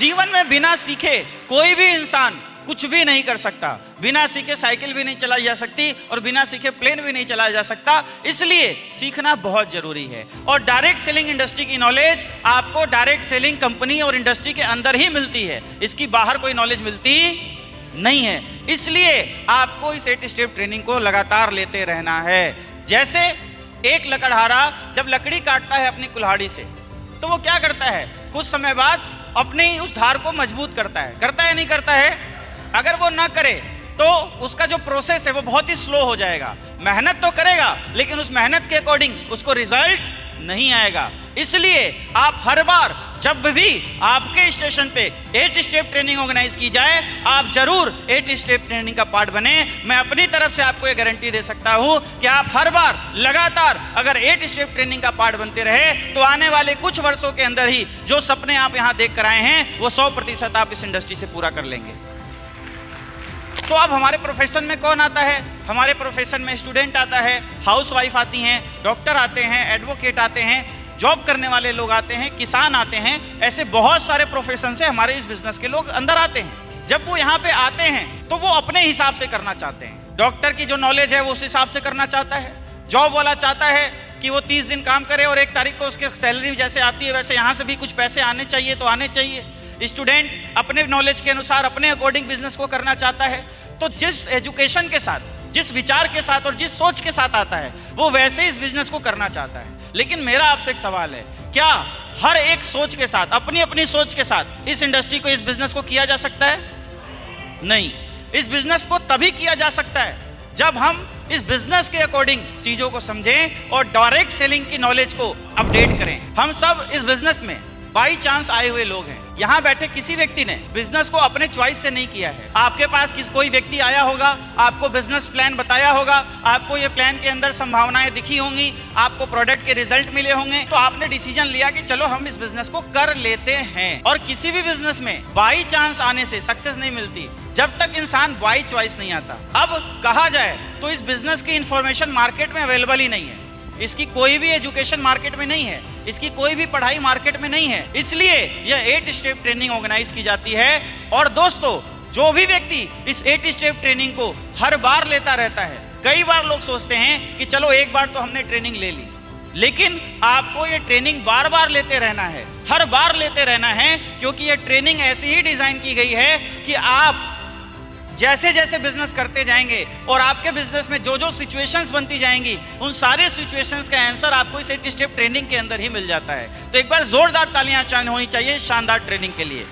जीवन में बिना सीखे कोई भी इंसान कुछ भी नहीं कर सकता। बिना सीखे साइकिल भी नहीं चलाई जा सकती और बिना सीखे प्लेन भी नहीं चलाया जा सकता। इसलिए सीखना बहुत जरूरी है। और डायरेक्ट सेलिंग इंडस्ट्री की नॉलेज आपको डायरेक्ट सेलिंग कंपनी और इंडस्ट्री के अंदर ही मिलती है, इसकी बाहर कोई नॉलेज मिलती नहीं है। इसलिए आपको इस 8 स्टेप ट्रेनिंग को लगातार लेते रहना है। जैसे एक लकड़हारा जब लकड़ी काटता है अपनी कुल्हाड़ी से, तो वो क्या करता है, कुछ समय बाद अपनी उस धार को मजबूत करता है नहीं करता है। अगर वो ना करे तो उसका जो प्रोसेस है वो बहुत ही स्लो हो जाएगा। मेहनत तो करेगा लेकिन उस मेहनत के अकॉर्डिंग उसको रिजल्ट नहीं आएगा। इसलिए आप हर बार जब भी आपके स्टेशन पे 8 स्टेप ट्रेनिंग ऑर्गेनाइज की जाए, आप जरूर 8 स्टेप ट्रेनिंग का पार्ट बने। मैं अपनी तरफ से आपको ये गारंटी दे सकता हूं कि आप हर बार लगातार अगर 8 स्टेप ट्रेनिंग का पार्ट बनते रहे तो आने वाले कुछ वर्षों के अंदर ही जो सपने आप यहां देख कर आए हैं वो 100% आप इस इंडस्ट्री से पूरा कर लेंगे। तो अब हमारे प्रोफेशन में कौन आता है? हमारे प्रोफेशन में स्टूडेंट आता है, हाउसवाइफ आती हैं, डॉक्टर आते हैं, एडवोकेट आते हैं, जॉब करने वाले लोग आते हैं, किसान आते हैं। ऐसे बहुत सारे प्रोफेशन से हमारे इस बिजनेस के लोग अंदर आते हैं। जब वो यहाँ पे आते हैं तो वो अपने हिसाब से करना चाहते हैं। डॉक्टर की जो नॉलेज है वो उस हिसाब से करना चाहता है। जॉब वाला चाहता है कि वो 30 दिन काम करे और 1 तारीख को उसकी सैलरी जैसे आती है वैसे यहाँ से भी कुछ पैसे आने चाहिए तो आने चाहिए। स्टूडेंट अपने नॉलेज के अनुसार अपने अकॉर्डिंग बिजनेस को करना चाहता है। तो जिस एजुकेशन के साथ, जिस विचार के साथ और जिस सोच के साथ आता है वो वैसे इस बिजनेस को करना चाहता है। लेकिन मेरा आपसे एक सवाल है, क्या हर एक सोच के साथ, अपनी अपनी सोच के साथ इस इंडस्ट्री को, इस बिजनेस को किया जा सकता है? नहीं। इस बिजनेस को तभी किया जा सकता है जब हम इस बिजनेस के अकॉर्डिंग चीजों को समझें और डायरेक्ट सेलिंग की नॉलेज को अपडेट करें। हम सब इस बिजनेस में बाई चांस आए हुए लोग हैं। यहाँ बैठे किसी व्यक्ति ने बिजनेस को अपने चॉइस से नहीं किया है। आपके पास कोई व्यक्ति आया होगा, आपको बिजनेस प्लान बताया होगा, आपको ये प्लान के अंदर संभावनाएं दिखी होंगी, आपको प्रोडक्ट के रिजल्ट मिले होंगे, तो आपने डिसीजन लिया कि चलो हम इस बिजनेस को कर लेते हैं। और किसी भी बिजनेस में बाई चांस आने से सक्सेस नहीं मिलती जब तक इंसान बाई चॉइस नहीं आता। अब कहा जाए तो इस बिजनेस की इंफॉर्मेशन मार्केट में अवेलेबल ही नहीं है, इसकी कोई भी एजुकेशन मार्केट में नहीं है, इसकी कोई भी पढ़ाई मार्केट में नहीं है। इसलिए यह 8 स्टेप ट्रेनिंग ऑर्गेनाइज की जाती है। और दोस्तों, जो भी व्यक्ति इस 8 स्टेप ट्रेनिंग को हर बार लेता रहता है, कई बार लोग सोचते हैं कि चलो एक बार तो हमने ट्रेनिंग ले ली, लेकिन आपको ये ट्रेनिंग बार बार लेते रहना है, हर बार लेते रहना है, क्योंकि ये ट्रेनिंग ऐसी ही डिजाइन की गई है कि आप जैसे जैसे बिजनेस करते जाएंगे और आपके बिजनेस में जो जो सिचुएशंस बनती जाएंगी, उन सारे सिचुएशंस का आंसर आपको इस 8 स्टेप ट्रेनिंग के अंदर ही मिल जाता है। तो एक बार जोरदार तालियां होनी चाहिए शानदार ट्रेनिंग के लिए।